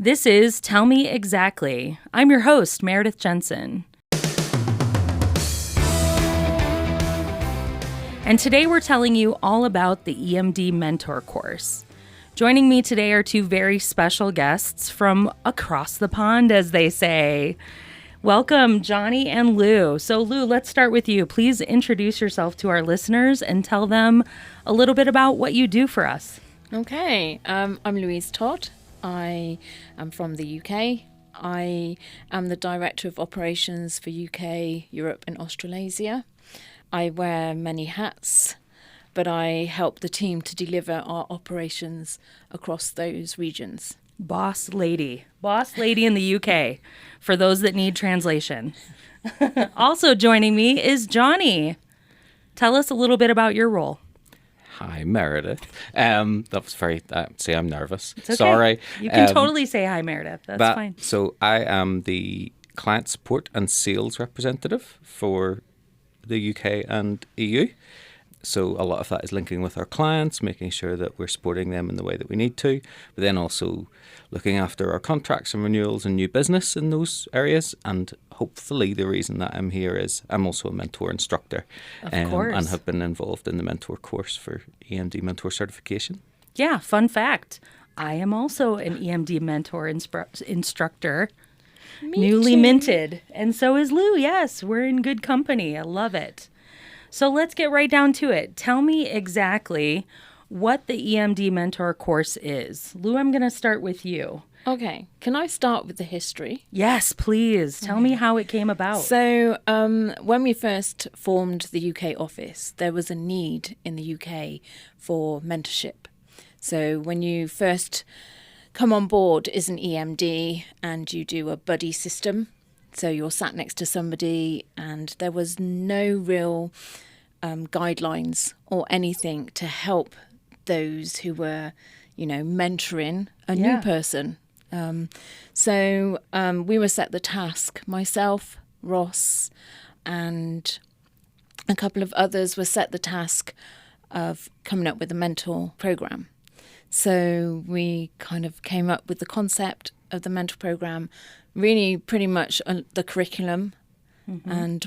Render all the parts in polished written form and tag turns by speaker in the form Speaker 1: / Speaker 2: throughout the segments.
Speaker 1: This is Tell Me Exactly. I'm your host, Meredith Jensen. And today we're telling you all about the EMD Mentor course. Joining me today are two very special guests from across the pond, as they say. Welcome, Jonny and Lou. So, Lou, let's start with you. Please introduce yourself to our listeners and tell them a little bit about what you do for us.
Speaker 2: Okay, I'm Louise Todd. I am from the UK. I am the Director of Operations for UK, Europe and Australasia. I wear many hats, but I help the team to deliver our operations across those regions.
Speaker 1: Boss lady in the UK, for those that need translation. Also joining me is Jonny. Tell us a little bit about your role.
Speaker 3: Hi, Meredith. That was very, see, I'm nervous.
Speaker 1: It's okay.
Speaker 3: Sorry.
Speaker 1: You can totally say hi, Meredith. That's fine.
Speaker 3: So I am the client support and sales representative for the UK and EU. So a lot of that is linking with our clients, making sure that we're supporting them in the way that we need to, but then also looking after our contracts and renewals and new business in those areas. And hopefully the reason that I'm here is I'm also a mentor instructor
Speaker 1: Of course.
Speaker 3: And have been involved in the mentor course for EMD mentor certification.
Speaker 1: Yeah, fun fact. I am also an EMD mentor instructor, newly minted. And so is Lou. Yes, we're in good company. I love it. So let's get right down to it. Tell me exactly what the EMD Mentor course is. Lou, I'm going to start with you.
Speaker 2: Okay, can I start with the history?
Speaker 1: Yes, please. Tell me how it came about.
Speaker 2: So when we first formed the UK office, there was a need in the UK for mentorship. So when you first come on board as an EMD and you do a buddy system, so you're sat next to somebody and there was no real guidelines or anything to help those who were, mentoring a new person. So we were set the task, myself, Ross, and a couple of others were set the task of coming up with a mentor program. So we kind of came up with the concept of the mentor program, really pretty much the curriculum and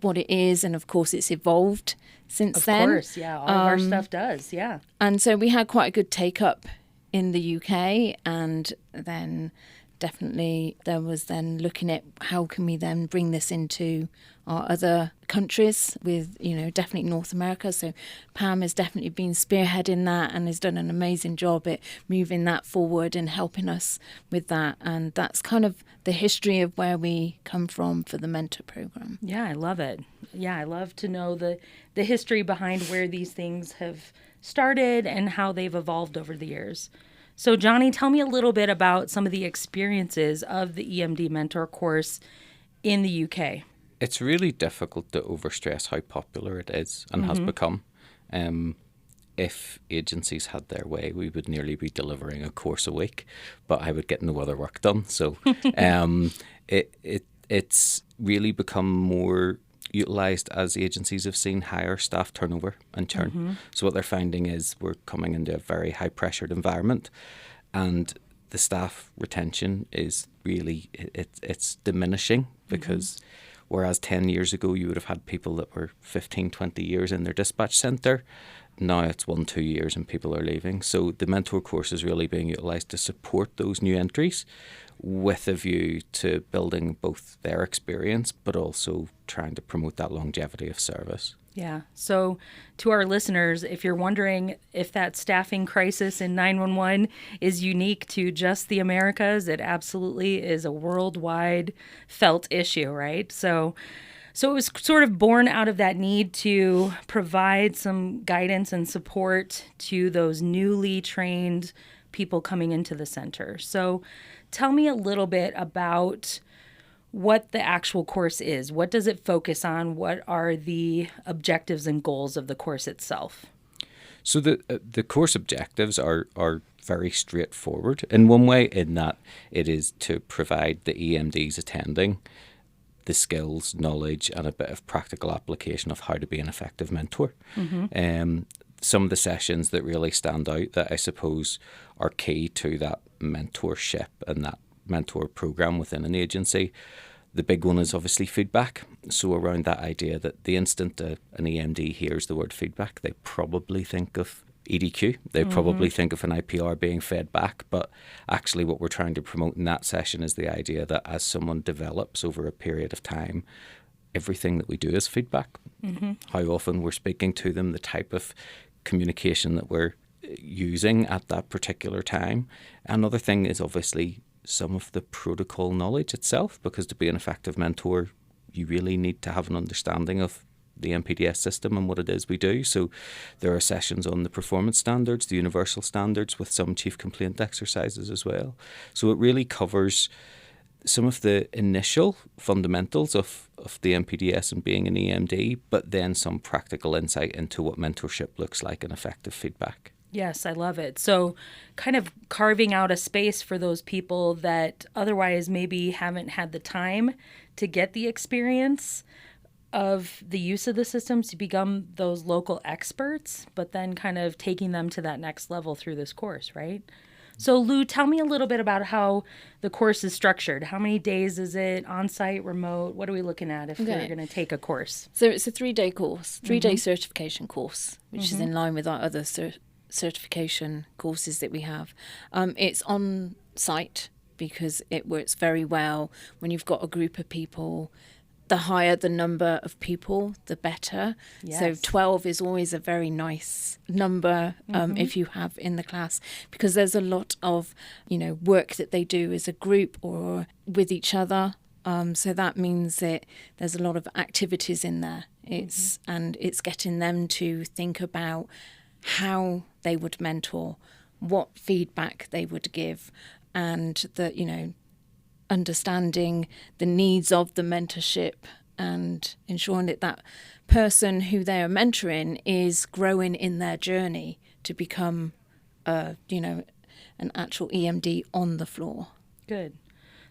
Speaker 2: what it is. And of course, it's evolved since then.
Speaker 1: Of course, yeah. All of our stuff does, yeah.
Speaker 2: And so we had quite a good take up in the UK. And then definitely there was then looking at how can we then bring this into our other countries with, definitely North America. So Pam has definitely been spearheading that and has done an amazing job at moving that forward and helping us with that. And that's kind of the history of where we come from for the mentor program.
Speaker 1: Yeah, I love it. Yeah, I love to know the history behind where these things have started and how they've evolved over the years. So Jonny, tell me a little bit about some of the experiences of the EMD Mentor course in the UK.
Speaker 3: It's really difficult to overstress how popular it is and has become. If agencies had their way, we would nearly be delivering a course a week, but I would get no other work done. So it's really become more utilised as agencies have seen higher staff turnover and churn. So what they're finding is we're coming into a very high pressured environment and the staff retention is really, it's diminishing because whereas 10 years ago you would have had people that were 15, 20 years in their dispatch centre, now it's 1-2 years and people are leaving. So the mentor course is really being utilised to support those new entries with a view to building both their experience but also trying to promote that longevity of service.
Speaker 1: Yeah. So to our listeners, if you're wondering if that staffing crisis in 911 is unique to just the Americas, it absolutely is a worldwide felt issue, right? So it was sort of born out of that need to provide some guidance and support to those newly trained people coming into the center. So tell me a little bit about what the actual course is. What does it focus on? What are the objectives and goals of the course itself?
Speaker 3: So the course objectives are very straightforward in one way, in that it is to provide the EMDs attending the skills, knowledge, and a bit of practical application of how to be an effective mentor. Some of the sessions that really stand out that I suppose are key to that mentorship and that mentor program within an agency. The big one is obviously feedback. So around that idea that the instant an EMD hears the word feedback, they probably think of EDQ. They probably think of an IPR being fed back. But actually what we're trying to promote in that session is the idea that as someone develops over a period of time, everything that we do is feedback. How often we're speaking to them, the type of communication that we're using at that particular time. Another thing is obviously some of the protocol knowledge itself, because to be an effective mentor, you really need to have an understanding of the MPDS system and what it is we do. So there are sessions on the performance standards, the universal standards, with some chief complaint exercises as well. So it really covers some of the initial fundamentals of the MPDS and being an EMD, but then some practical insight into what mentorship looks like and effective feedback.
Speaker 1: Yes, I love it. So kind of carving out a space for those people that otherwise maybe haven't had the time to get the experience of the use of the systems to become those local experts, but then kind of taking them to that next level through this course, right? So Lou, tell me a little bit about how the course is structured. How many days is it? On-site, remote? What are we looking at if we're going to take a course?
Speaker 2: So it's a 3-day course, 3-day certification course, which is in line with our other certification courses that we have. It's on site because it works very well when you've got a group of people. The higher the number of people, the better.
Speaker 1: Yes.
Speaker 2: So 12 is always a very nice number if you have in the class, because there's a lot of, work that they do as a group or with each other. So that means that there's a lot of activities in there. It's getting them to think about how they would mentor, what feedback they would give, and understanding the needs of the mentorship and ensuring that person who they are mentoring is growing in their journey to become, an actual EMD on the floor.
Speaker 1: Good.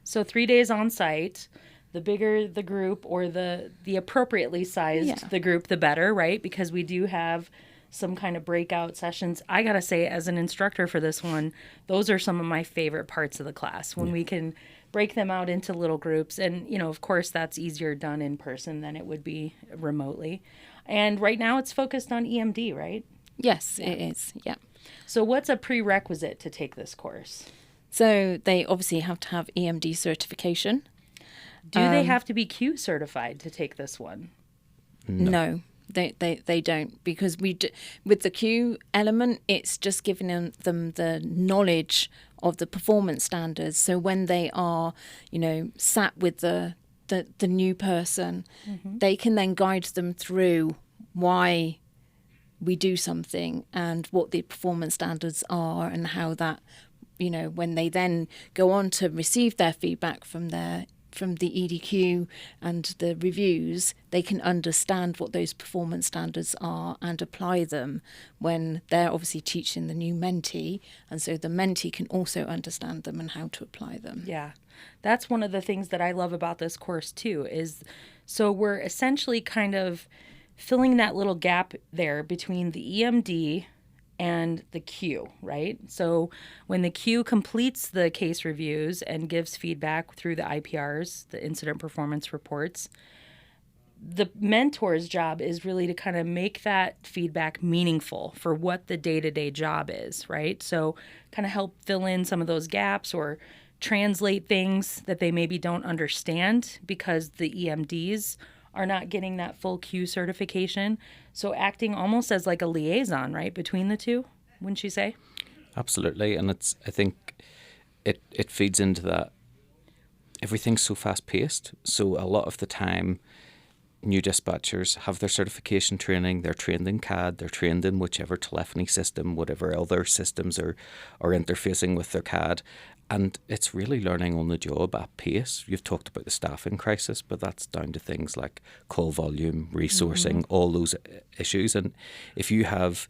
Speaker 1: So 3 days on site. The bigger the group, or the appropriately sized the group, the better, right? Because we do have some kind of breakout sessions. I gotta say, as an instructor for this one, those are some of my favorite parts of the class, when we can break them out into little groups. And, of course, that's easier done in person than it would be remotely. And right now it's focused on EMD, right?
Speaker 2: Yes, it is. Yeah.
Speaker 1: So what's a prerequisite to take this course?
Speaker 2: So they obviously have to have EMD certification.
Speaker 1: Do they have to be Q certified to take this one?
Speaker 2: No. They don't, because with the Q element, it's just giving them the knowledge of the performance standards. So when they are, sat with the new person, they can then guide them through why we do something and what the performance standards are, and how that, when they then go on to receive their feedback from the EDQ and the reviews, they can understand what those performance standards are and apply them when they're obviously teaching the new mentee. And so the mentee can also understand them and how to apply them.
Speaker 1: Yeah, that's one of the things that I love about this course too, is so we're essentially kind of filling that little gap there between the EMD and the Q, right? So when the Q completes the case reviews and gives feedback through the IPRs, the incident performance reports, the mentor's job is really to kind of make that feedback meaningful for what the day-to-day job is, right? So kind of help fill in some of those gaps or translate things that they maybe don't understand because the EMDs are not getting that full Q certification. So acting almost as like a liaison, right, between the two, wouldn't you say?
Speaker 3: Absolutely. And I think it feeds into that. Everything's so fast paced. So a lot of the time, new dispatchers have their certification training, they're trained in CAD, they're trained in whichever telephony system, whatever other systems are interfacing with their CAD. And it's really learning on the job at pace. You've talked about the staffing crisis, but that's down to things like call volume, resourcing, all those issues. And if you have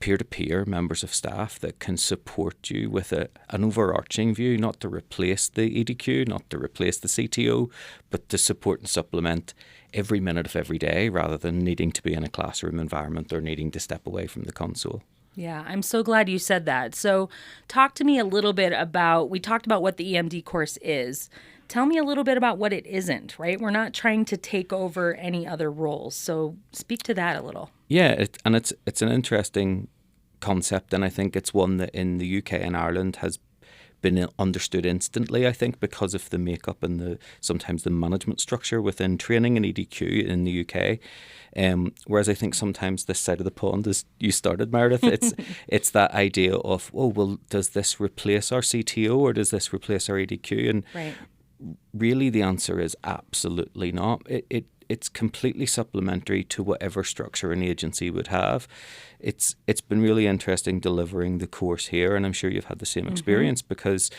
Speaker 3: peer-to-peer members of staff that can support you with an overarching view, not to replace the EDQ, not to replace the CTO, but to support and supplement every minute of every day, rather than needing to be in a classroom environment or needing to step away from the console.
Speaker 1: Yeah, I'm so glad you said that. So talk to me a little bit about, we talked about what the EMD course is. Tell me a little bit about what it isn't, right? We're not trying to take over any other roles. So speak to that a little.
Speaker 3: Yeah, it's an interesting concept, and I think it's one that in the UK and Ireland has been understood instantly, I think, because of the makeup and sometimes the management structure within training in EDQ in the UK. Whereas I think sometimes this side of the pond, as you started, Meredith, it's that idea of, oh, well, does this replace our CTO or does this replace our EDQ? And
Speaker 1: Right.
Speaker 3: really the answer is absolutely not. It's completely supplementary to whatever structure an agency would have. It's been really interesting delivering the course here, and I'm sure you've had the same experience, because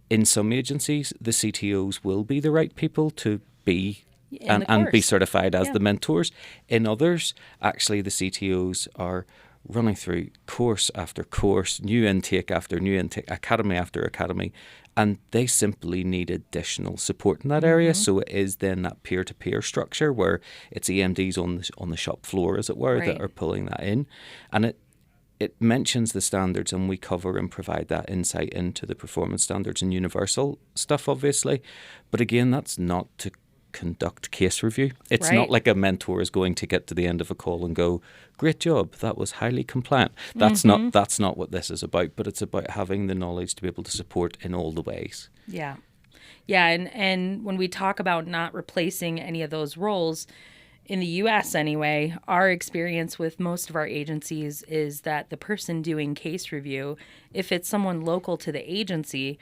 Speaker 3: in some agencies the CTOs will be the right people to be and be certified as the mentors. In others, actually the CTOs are running through course after course, new intake after new intake, academy after academy, and they simply need additional support in that area. So it is then that peer-to-peer structure where it's EMDs on the shop floor, as it were, that are pulling that in. And it mentions the standards, and we cover and provide that insight into the performance standards and universal stuff, obviously. But again, that's not to conduct case review. It's not like a mentor is going to get to the end of a call and go, great job, that was highly compliant. That's not what this is about, but it's about having the knowledge to be able to support in all the ways.
Speaker 1: Yeah. Yeah, and when we talk about not replacing any of those roles, in the US anyway, our experience with most of our agencies is that the person doing case review, if it's someone local to the agency,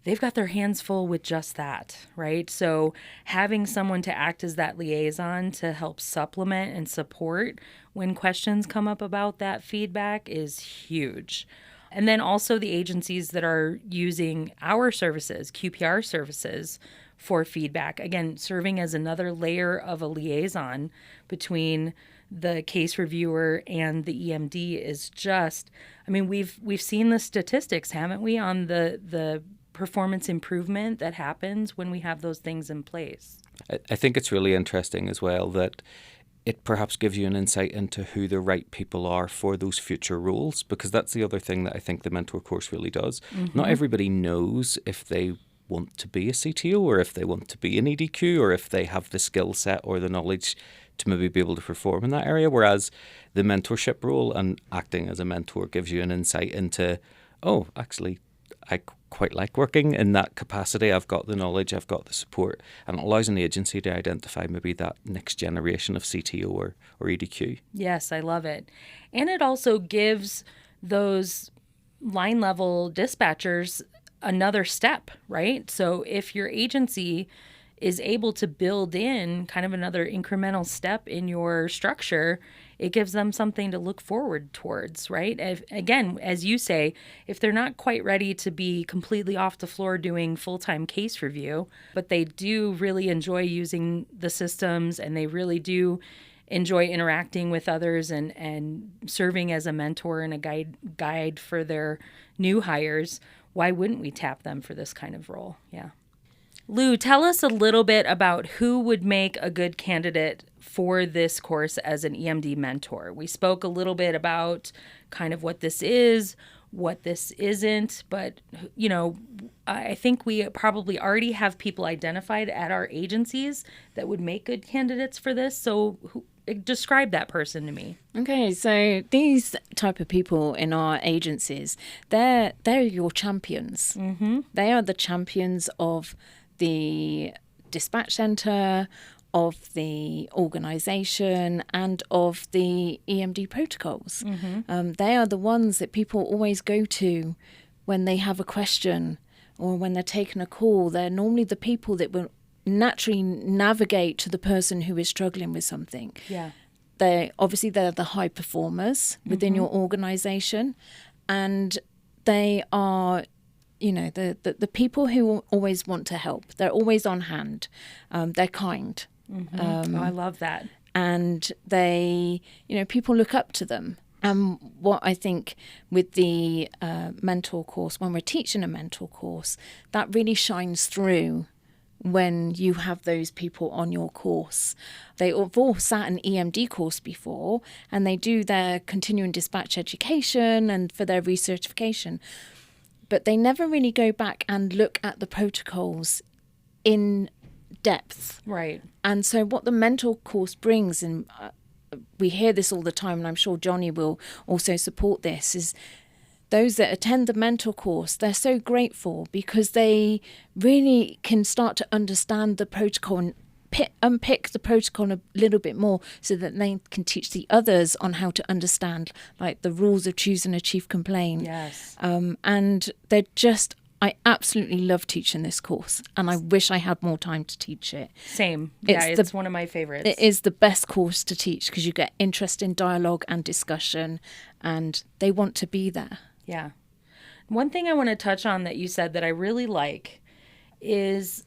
Speaker 1: they've got their hands full with just that, right? So having someone to act as that liaison to help supplement and support when questions come up about that feedback is huge. And then also the agencies that are using our services, QPR services, for feedback, again, serving as another layer of a liaison between the case reviewer and the EMD is just, I mean, we've seen the statistics, haven't we, on the performance improvement that happens when we have those things in place.
Speaker 3: I think it's really interesting as well that it perhaps gives you an insight into who the right people are for those future roles, because that's the other thing that I think the mentor course really does. Not everybody knows if they want to be a CTO or if they want to be an EDQ or if they have the skill set or the knowledge to maybe be able to perform in that area, whereas the mentorship role and acting as a mentor gives you an insight into, oh, actually, I quite like working in that capacity. I've got the knowledge, I've got the support, and it allows an agency to identify maybe that next generation of CTO or EDQ.
Speaker 1: Yes, I love it. And it also gives those line level dispatchers another step, right? So if your agency is able to build in kind of another incremental step in your structure, it gives them something to look forward towards, right? Again, as you say, if they're not quite ready to be completely off the floor doing full-time case review, but they do really enjoy using the systems and they really do enjoy interacting with others and serving as a mentor and a guide for their new hires, why wouldn't we tap them for this kind of role? Yeah. Lou, tell us a little bit about who would make a good candidate for this course as an EMD mentor. We spoke a little bit about kind of what this is, what this isn't, but, you know, I think we probably already have people identified at our agencies that would make good candidates for this. So describe that person to me.
Speaker 2: Okay, so these type of people in our agencies, they're your champions. They are the champions of the dispatch center, of the organisation, and of the EMD protocols. They are the ones that people always go to when they have a question or when they're taking a call. They're normally the people that will naturally navigate to the person who is struggling with something.
Speaker 1: Yeah.
Speaker 2: They're the high performers within your organisation, and they are, you know, the people who always want to help. They're always on hand. They're kind.
Speaker 1: I love that.
Speaker 2: And they, you know, people look up to them. And what I think with the mentor course, when we're teaching a mentor course, that really shines through when you have those people on your course. They've all sat an EMD course before, and they do their continuing dispatch education and for their recertification, but they never really go back and look at the protocols in depth.
Speaker 1: Right.
Speaker 2: And so what the mentor course brings, and we hear this all the time, and I'm sure Jonny will also support this, is those that attend the mentor course, they're so grateful because they really can start to understand the protocol and unpick the protocol a little bit more so that they can teach the others on how to understand, like, the rules of choosing a chief complaint.
Speaker 1: Yes.
Speaker 2: And they're just, I absolutely love teaching this course, and I wish I had more time to teach it.
Speaker 1: Same. Yeah, it's one of my favorites.
Speaker 2: It is the best course to teach because you get interest in dialogue and discussion, and they want to be there.
Speaker 1: Yeah. One thing I want to touch on that you said that I really like is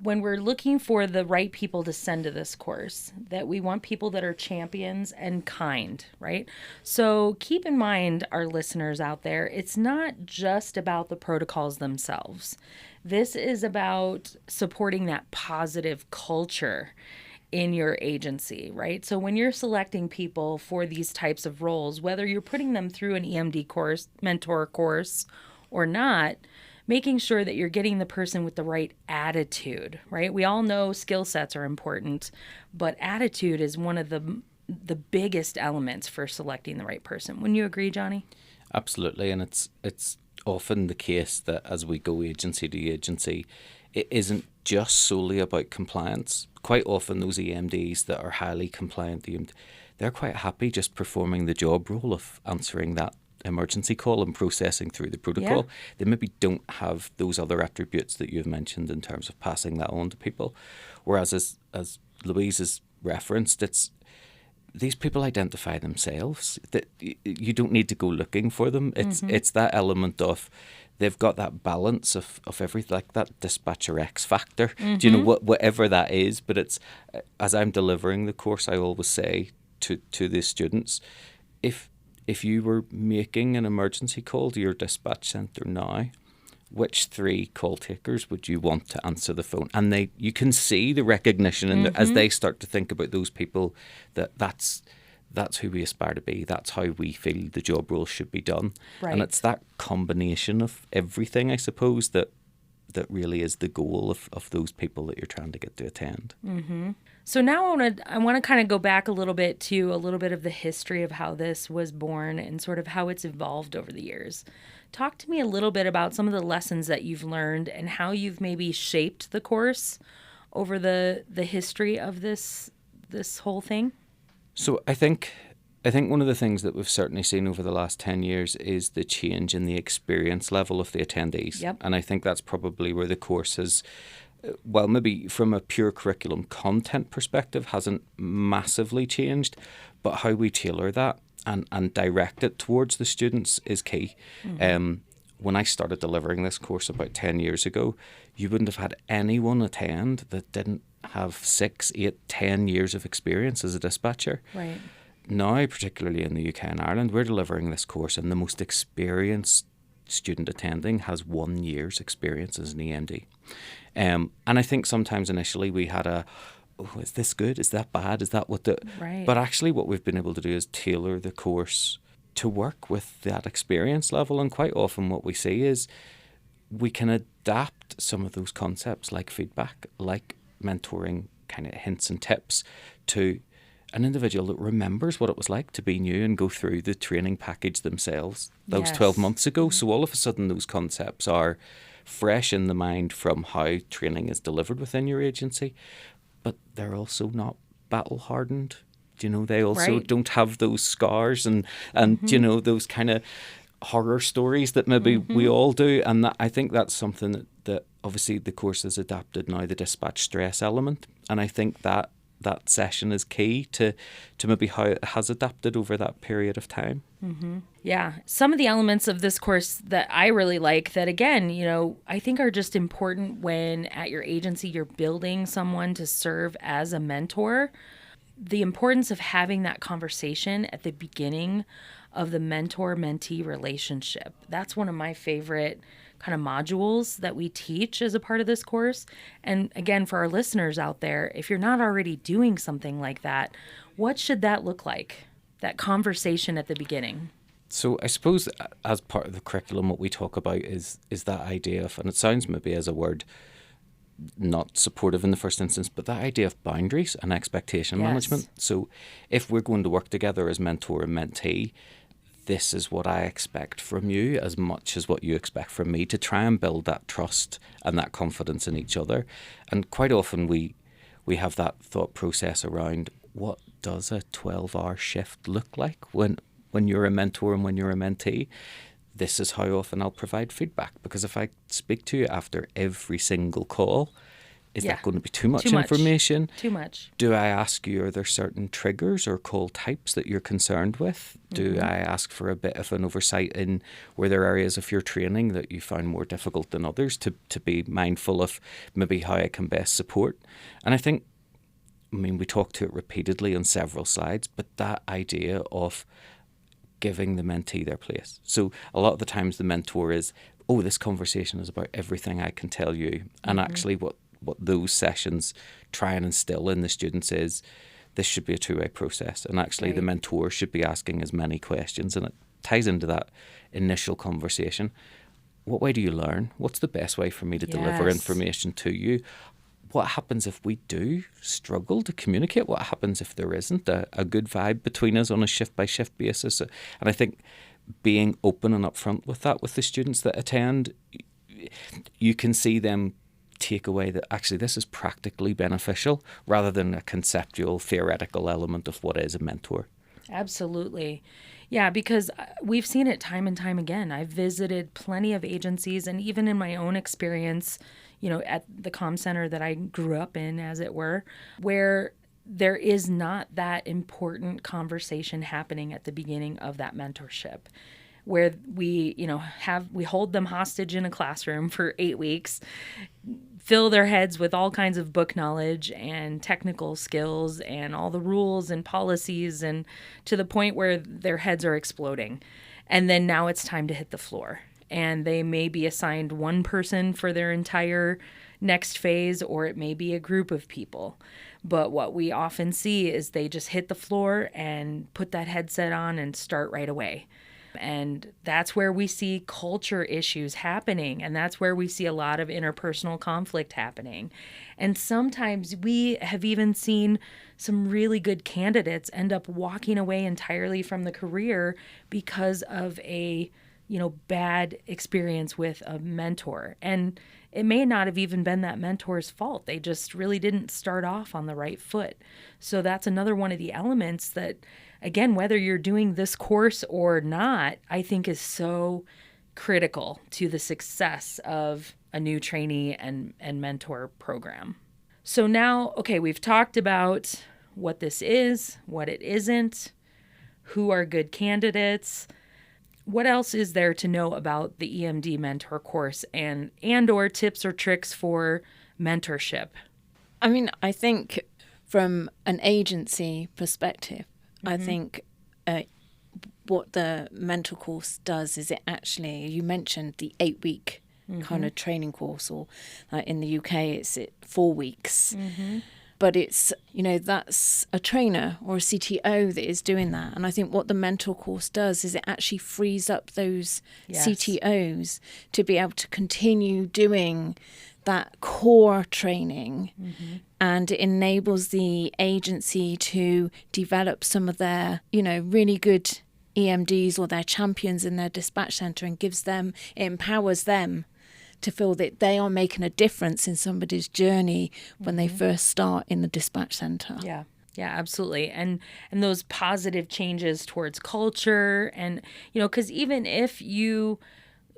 Speaker 1: when we're looking for the right people to send to this course, that we want people that are champions and kind, right? So keep in mind, our listeners out there, it's not just about the protocols themselves. This is about supporting that positive culture in your agency, right? So when you're selecting people for these types of roles, whether you're putting them through an EMD course, mentor course, or not, making sure that you're getting the person with the right attitude, right? We all know skill sets are important, but attitude is one of the biggest elements for selecting the right person. Wouldn't you agree, Jonny?
Speaker 3: Absolutely, and it's often the case that as we go agency to agency, it isn't just solely about compliance. Quite often those EMDs that are highly compliant, they're quite happy just performing the job role of answering that emergency call and processing through the protocol. Yeah. They maybe don't have those other attributes that you've mentioned in terms of passing that on to people. Whereas as Louise has referenced, it's these people identify themselves. That you don't need to go looking for them. It's that element of they've got that balance of everything, like that dispatcher X factor. Do you know whatever that is? But it's, as I'm delivering the course, I always say to the students, if you were making an emergency call to your dispatch centre now, which 3 call takers would you want to answer the phone? And you can see the recognition as they start to think about those people, that's who we aspire to be. That's how we feel the job role should be done.
Speaker 1: Right.
Speaker 3: And it's that combination of everything, I suppose, that really is the goal of those people that you're trying to get to attend.
Speaker 1: Mm-hmm. So now I want to kind of go back a little bit to a little bit of the history of how this was born and sort of how it's evolved over the years. Talk to me a little bit about some of the lessons that you've learned and how you've maybe shaped the course over the history of this whole thing.
Speaker 3: So I think one of the things that we've certainly seen over the last 10 years is the change in the experience level of the attendees.
Speaker 1: Yep.
Speaker 3: And I think that's probably where the course has, well, maybe from a pure curriculum content perspective, hasn't massively changed, but how we tailor that and direct it towards the students is key. When I started delivering this course about 10 years ago, you wouldn't have had anyone attend that didn't have 6, 8, 10 years of experience as a dispatcher.
Speaker 1: Right.
Speaker 3: Now, particularly in the UK and Ireland, we're delivering this course and the most experienced student attending has 1 year's experience as an EMD. And I think sometimes initially we had is this good? Is that bad? Is that what the...
Speaker 1: Right.
Speaker 3: But actually what we've been able to do is tailor the course to work with that experience level. And quite often what we see is we can adapt some of those concepts like feedback, like mentoring kind of hints and tips to an individual that remembers what it was like to be new and go through the training package themselves those 12 months ago. So all of a sudden those concepts are fresh in the mind from how training is delivered within your agency, but they're also not battle hardened. You know, they also don't have those scars and you know, those kind of horror stories that maybe we all do. And I think that's something that obviously the course has adapted now, the dispatch stress element. And I think that session is key to maybe how it has adapted over that period of time.
Speaker 1: Mm-hmm. Yeah. Some of the elements of this course that I really like that, again, you know, I think are just important when at your agency you're building someone to serve as a mentor. The importance of having that conversation at the beginning of the mentor-mentee relationship. That's one of my favorite kind of modules that we teach as a part of this course. And again, for our listeners out there, if you're not already doing something like that, what should that look like? That conversation at the beginning.
Speaker 3: So I suppose as part of the curriculum, what we talk about is that idea of, and it sounds maybe as a word not supportive in the first instance, but that idea of boundaries and expectation management. So if we're going to work together as mentor and mentee, this is what I expect from you as much as what you expect from me, to try and build that trust and that confidence in each other. And quite often we have that thought process around, what does a 12-hour shift look like when you're a mentor and when you're a mentee? This is how often I'll provide feedback, because if I speak to you after every single call, is that going to be too much information?
Speaker 1: Too much.
Speaker 3: Do I ask you, are there certain triggers or call types that you're concerned with? Do I ask for a bit of an oversight in were there areas of your training that you found more difficult than others, to be mindful of maybe how I can best support? And I think, we talk to it repeatedly on several slides, but that idea of giving the mentee their place. So a lot of the times the mentor is, this conversation is about everything I can tell you. And actually what those sessions try and instill in the students is this should be a two-way process. And actually the mentor should be asking as many questions. And it ties into that initial conversation. What way do you learn? What's the best way for me to deliver information to you? What happens if we do struggle to communicate? What happens if there isn't a good vibe between us on a shift-by-shift basis? And I think being open and upfront with that with the students that attend, you can see them take away that actually this is practically beneficial rather than a conceptual, theoretical element of what is a mentor.
Speaker 1: Absolutely. Yeah, because we've seen it time and time again. I've visited plenty of agencies, and even in my own experience, at the comm center that I grew up in, as it were, where there is not that important conversation happening at the beginning of that mentorship, where we hold them hostage in a classroom for 8 weeks, fill their heads with all kinds of book knowledge and technical skills and all the rules and policies, and to the point where their heads are exploding. And then now it's time to hit the floor. And they may be assigned one person for their entire next phase, or it may be a group of people. But what we often see is they just hit the floor and put that headset on and start right away. And that's where we see culture issues happening. And that's where we see a lot of interpersonal conflict happening. And sometimes we have even seen some really good candidates end up walking away entirely from the career because of a bad experience with a mentor. And it may not have even been that mentor's fault. They just really didn't start off on the right foot. So that's another one of the elements that, again, whether you're doing this course or not, I think is so critical to the success of a new trainee and mentor program. So now, we've talked about what this is, what it isn't, who are good candidates. What else is there to know about the EMD mentor course and or tips or tricks for mentorship?
Speaker 2: I think from an agency perspective, I think what the mentor course does is it actually, you mentioned the 8-week kind of training course, or in the UK it's 4 weeks. But it's, that's a trainer or a CTO that is doing that. And I think what the mentor course does is it actually frees up those CTOs to be able to continue doing that core training, and it enables the agency to develop some of their, really good EMDs or their champions in their dispatch centre, and it empowers them to feel that they are making a difference in somebody's journey when they first start in the dispatch center.
Speaker 1: Yeah, absolutely. And those positive changes towards culture, and, because even if you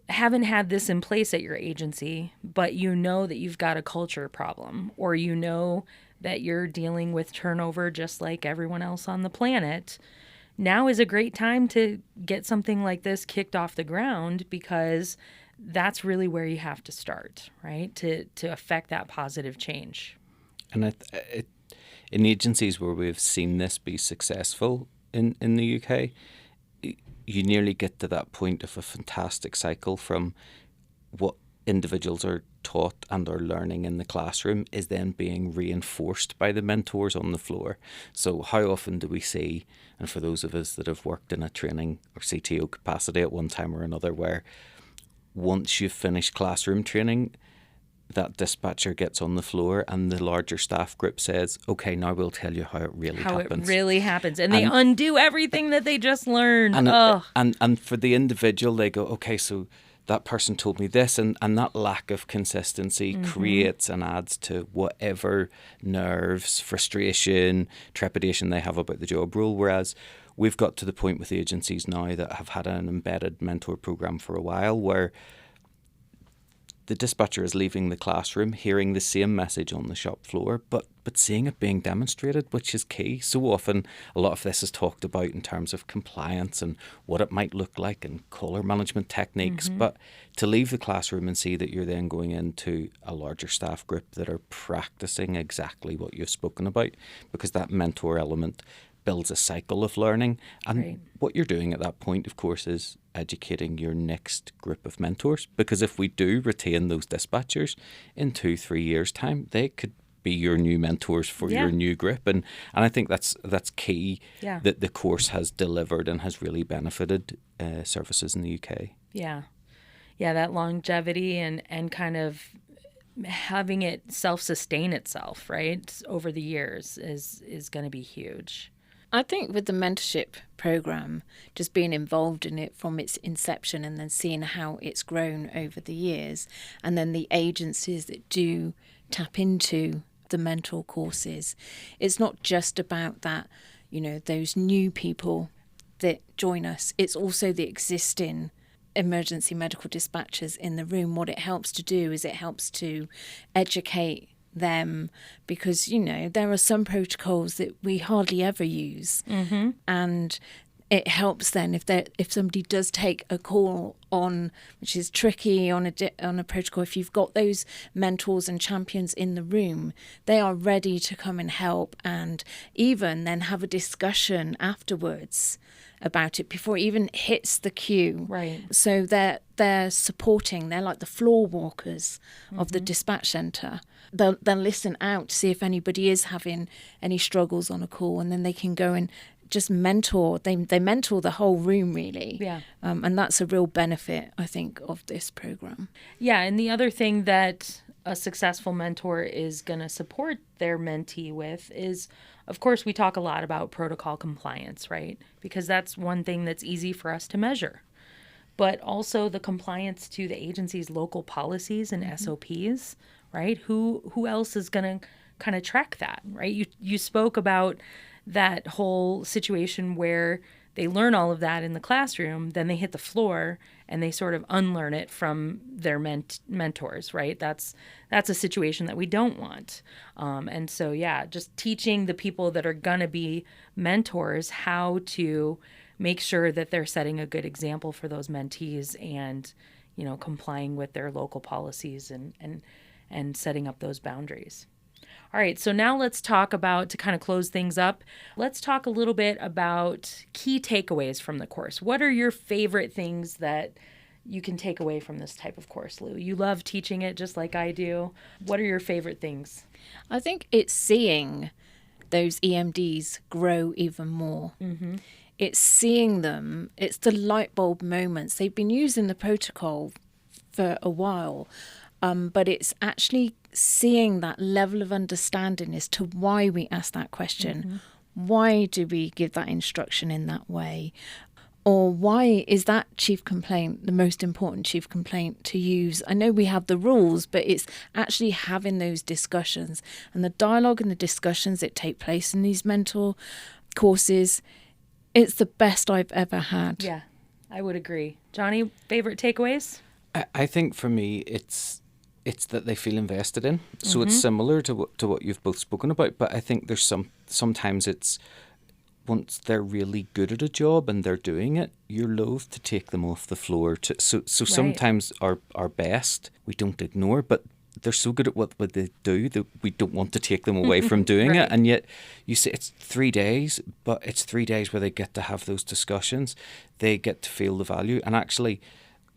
Speaker 1: haven't had this in place at your agency, but that you've got a culture problem, or that you're dealing with turnover just like everyone else on the planet, now is a great time to get something like this kicked off the ground, because that's really where you have to start, right? To affect that positive change.
Speaker 3: And in agencies where we've seen this be successful in the UK, you nearly get to that point of a fantastic cycle from what individuals are taught and are learning in the classroom is then being reinforced by the mentors on the floor. So how often do we see, and for those of us that have worked in a training or CTO capacity at one time or another, where once you've finished classroom training, that dispatcher gets on the floor and the larger staff group says, okay, now we'll tell you how it really happens.
Speaker 1: It really happens. And they undo everything that they just learned.
Speaker 3: And for the individual, they go, okay, so that person told me this, and that lack of consistency creates and adds to whatever nerves, frustration, trepidation they have about the job role. Whereas we've got to the point with agencies now that have had an embedded mentor program for a while where the dispatcher is leaving the classroom, hearing the same message on the shop floor, but seeing it being demonstrated, which is key. So often, a lot of this is talked about in terms of compliance and what it might look like and caller management techniques. But to leave the classroom and see that you're then going into a larger staff group that are practicing exactly what you've spoken about, because that mentor element builds a cycle of learning. And what you're doing at that point, of course, is educating your next group of mentors. Because if we do retain those dispatchers in 2-3 years' time, they could be your new mentors for your new group. And I think that's key that the course has delivered and has really benefited services in the UK.
Speaker 1: Yeah, that longevity and kind of having it self-sustain itself, right, over the years is going to be huge.
Speaker 2: I think with the mentorship program, just being involved in it from its inception and then seeing how it's grown over the years, and then the agencies that do tap into the mentor courses, it's not just about that, those new people that join us. It's also the existing emergency medical dispatchers in the room. What it helps to do is it helps to educate them, because there are some protocols that we hardly ever use, and it helps then if somebody does take a call on, which is tricky on a protocol, if you've got those mentors and champions in the room, they are ready to come and help, and even then have a discussion afterwards about it before it even hits the queue.
Speaker 1: Right.
Speaker 2: So they're supporting. They're like the floor walkers of the dispatch centre. They'll listen out to see if anybody is having any struggles on a call, and then they can go and just mentor. They mentor the whole room, really.
Speaker 1: Yeah.
Speaker 2: And that's a real benefit, I think, of this program.
Speaker 1: Yeah, and the other thing that a successful mentor is going to support their mentee with is, of course, we talk a lot about protocol compliance, right? Because that's one thing that's easy for us to measure. But also the compliance to the agency's local policies and SOPs, right? Who else is going to kind of track that, right? You spoke about that whole situation where they learn all of that in the classroom, then they hit the floor and they sort of unlearn it from their mentors, right? That's a situation that we don't want. And so, just teaching the people that are going to be mentors how to make sure that they're setting a good example for those mentees and, complying with their local policies and setting up those boundaries. All right, so now let's talk about, to kind of close things up, let's talk a little bit about key takeaways from the course. What are your favorite things that you can take away from this type of course, Lou? You love teaching it just like I do. What are your favorite things?
Speaker 2: I think it's seeing those EMDs grow even more. It's seeing them, it's the light bulb moments. They've been using the protocol for a while, but it's actually seeing that level of understanding as to why we ask that question. Why do we give that instruction in that way? Or why is that chief complaint the most important chief complaint to use? I know we have the rules, but it's actually having those discussions and the dialogue and the discussions that take place in these mentor courses. It's the best I've ever had.
Speaker 1: Yeah, I would agree. Jonny, favorite takeaways?
Speaker 3: I think for me, it's that they feel invested in. So it's similar to what you've both spoken about, but I think there's sometimes it's once they're really good at a job and they're doing it, you're loath to take them off the floor. So sometimes our best we don't ignore, but they're so good at what they do that we don't want to take them away from doing it. And yet you say it's 3 days, but it's 3 days where they get to have those discussions. They get to feel the value. And actually,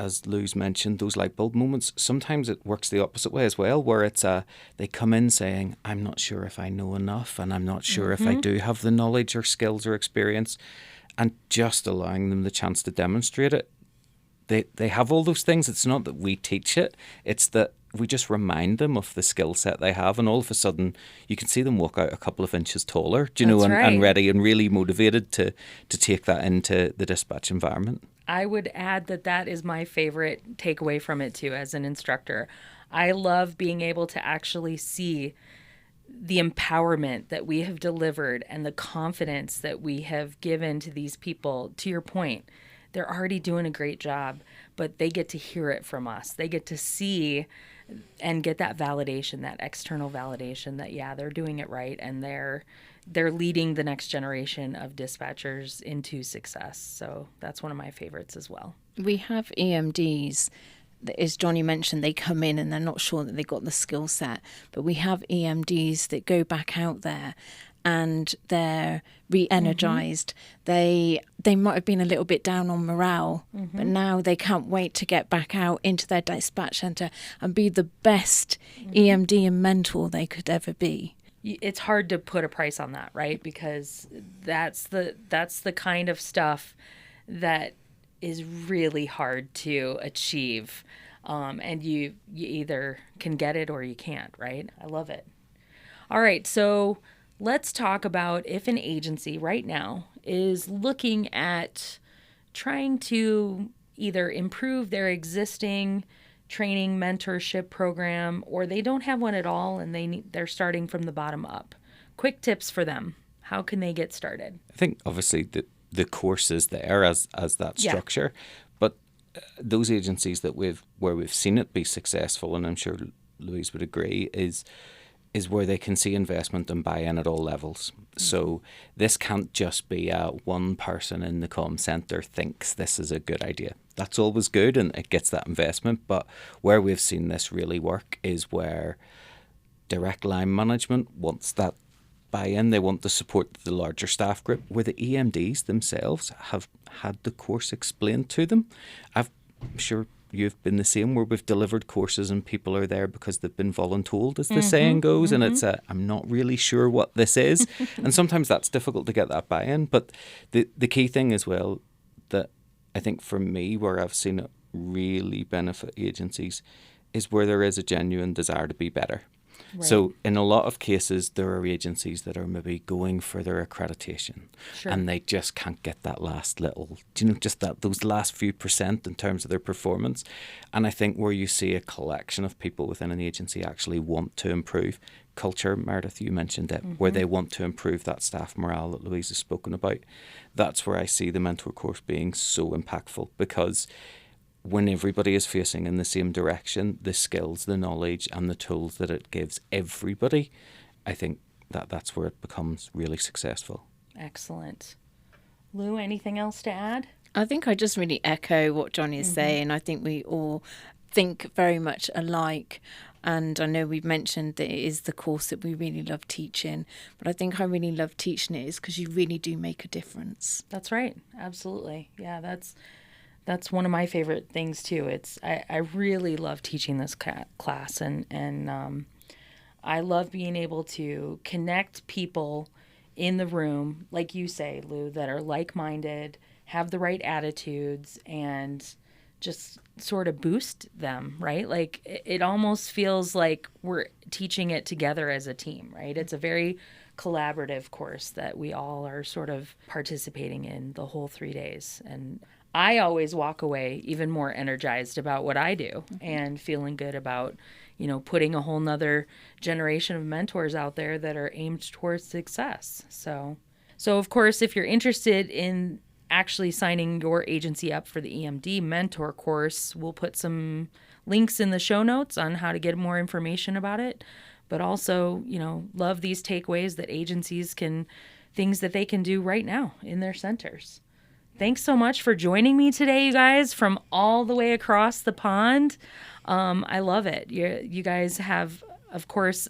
Speaker 3: as Louise mentioned, those light bulb moments, sometimes it works the opposite way as well, where it's they come in saying, I'm not sure if I know enough, and I'm not sure if I do have the knowledge or skills or experience, and just allowing them the chance to demonstrate it. They have all those things. It's not that we teach it, it's that we just remind them of the skill set they have, and all of a sudden you can see them walk out a couple of inches taller, and ready and really motivated to take that into the dispatch environment.
Speaker 1: I would add that is my favorite takeaway from it too as an instructor. I love being able to actually see the empowerment that we have delivered and the confidence that we have given to these people. To your point, they're already doing a great job, but they get to hear it from us. They get to see and get that validation, that external validation that, yeah, they're doing it right, and they're leading the next generation of dispatchers into success. So that's one of my favorites as well.
Speaker 2: We have EMDs, as Jonny mentioned, they come in and they're not sure that they got the skill set, but we have EMDs that go back out there and they're re-energized. They might have been a little bit down on morale, but now they can't wait to get back out into their dispatch centre and be the best EMD and mentor they could ever be.
Speaker 1: It's hard to put a price on that, right? Because that's the kind of stuff that is really hard to achieve. And you either can get it or you can't, right? I love it. All right, so let's talk about if an agency right now is looking at trying to either improve their existing training mentorship program, or they don't have one at all and they're starting from the bottom up. Quick tips for them. How can they get started?
Speaker 3: I think obviously the course is there as that structure, but those agencies where we've seen it be successful, and I'm sure Louise would agree, is where they can see investment and buy-in at all levels. So this can't just be one person in the comm centre thinks this is a good idea. That's always good and it gets that investment, but where we've seen this really work is where direct line management wants that buy-in. They want to support the larger staff group, where the EMDs themselves have had the course explained to them. I'm sure you've been the same, where we've delivered courses and people are there because they've been voluntold, as the saying goes, and it's I'm not really sure what this is. And sometimes that's difficult to get that buy-in. But the key thing as well, that I think for me, where I've seen it really benefit agencies, is where there is a genuine desire to be better. Right. So in a lot of cases, there are agencies that are maybe going for their accreditation, and they just can't get that last little, just those last few % in terms of their performance. And I think where you see a collection of people within an agency actually want to improve culture, Meredith, you mentioned it, where they want to improve that staff morale that Louise has spoken about. That's where I see the mentor course being so impactful, because when everybody is facing in the same direction, the skills, the knowledge and the tools that it gives everybody, I think that's where it becomes really successful.
Speaker 1: Excellent. Lou, anything else to add?
Speaker 2: I think I just really echo what Jonny is saying. I think we all think very much alike. And I know we've mentioned that it is the course that we really love teaching, but I think I really love teaching it is because you really do make a difference.
Speaker 1: That's right. Absolutely. Yeah, that's one of my favorite things too. I really love teaching this class, and I love being able to connect people in the room, like you say, Lou, that are like-minded, have the right attitudes, and just sort of boost them, right? Like it almost feels like we're teaching it together as a team, right? It's a very collaborative course that we all are sort of participating in the whole 3 days. And I always walk away even more energized about what I do and feeling good about, putting a whole nother generation of mentors out there that are aimed towards success. So of course, if you're interested in actually signing your agency up for the EMD mentor course, we'll put some links in the show notes on how to get more information about it. But also, love these takeaways that agencies things that they can do right now in their centers. Thanks so much for joining me today, you guys, from all the way across the pond. I love it. You guys have, of course,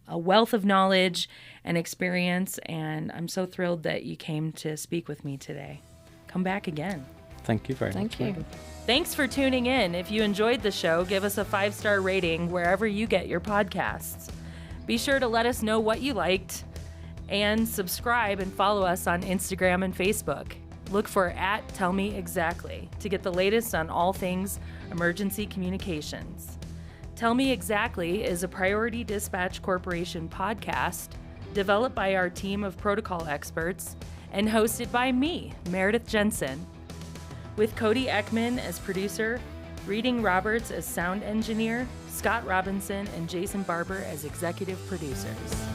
Speaker 1: a wealth of knowledge and experience, and I'm so thrilled that you came to speak with me today. Come back again.
Speaker 3: Thank you very much.
Speaker 2: Thank you.
Speaker 3: Meredith.
Speaker 1: Thanks for tuning in. If you enjoyed the show, give us a 5-star rating wherever you get your podcasts. Be sure to let us know what you liked and subscribe and follow us on Instagram and Facebook. Look for @TellMeExactly to get the latest on all things emergency communications. Tell Me Exactly is a Priority Dispatch Corporation podcast developed by our team of protocol experts and hosted by me, Meredith Jensen, with Cody Ekman as producer, Reading Roberts as sound engineer, Scott Robinson and Jason Barber as executive producers.